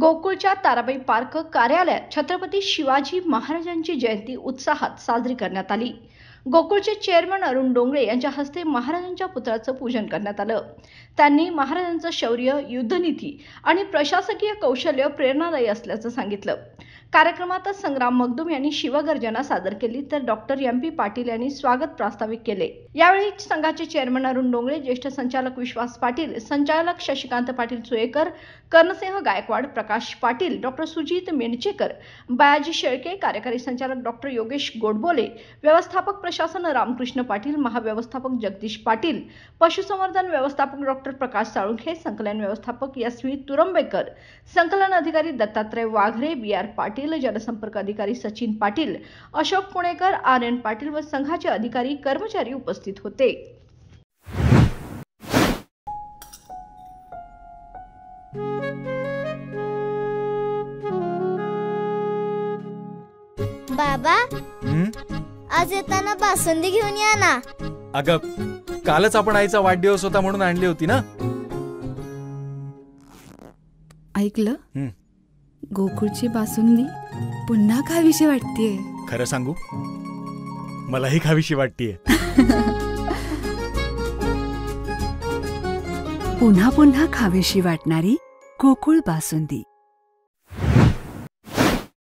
गोकुळच्या Tarabai park कार्यालयात छत्रपती शिवाजी महाराजांची जयंती उत्साहात साजरी करण्यात आली। गोकुळचे चेअरमन अरुण डोंगरे यांच्या हस्ते महाराजांच्या पुतळ्याचं पूजन करण्यात आलं। त्यांनी महाराजांचं शौर्य, युद्धनीती आणि प्रशासकीय कौशल्य प्रेरणादायी असल्याचं सांगितलं। कार्यक्रमात संग्राम मगदुम यांनी शिवगर्जना सादर केली, तर डॉक्टर एम.पी. पाटील यांनी स्वागत प्रास्ताविक केले। यावेळी संघाचे चेअरमन अरुण डोंगरे, ज्येष्ठ संचालक विश्वास पाटील, संचालक शशिकांत पाटील सुयेकर, कर्णसिंह गायकवाड, प्रकाश पाटील, डॉक्टर सुजित मेंढचेकर, बयाजी शेळके, कार्यकारी संचालक डॉक्टर योगेश गोडबोले, व्यवस्थापक प्रशासन रामकृष्ण पाटील, महाव्यवस्थापक जगदीश पाटील, पशुसंवर्धन व्यवस्थापक डॉक्टर प्रकाश साळुंखे, संकलन व्यवस्थापक यशवी तुरंबेकर, संकलन अधिकारी दत्तात्रय वाघरे, बी.आर. पाटील, जनसंपर्क अधिकारी सचिन पाटील, अशोक पुणेकर, आर.एन. पाटील व संघाचे अधिकारी कर्मचारी उपस्थित होते। बाबा, आज येताना बासुंदी घेऊन या ना। अगं, कालच आपण आईचा वाढदिवस होता म्हणून आणली होती ना। ऐकलं, गोकुळची बासुंदी पुन्हा खावीशी वाटतेय। खरं सांगू, मलाही खावीशी वाटतेय। पुन्हा पुन्हा खावीशी वाटणारी गोकुळ बासुंदी।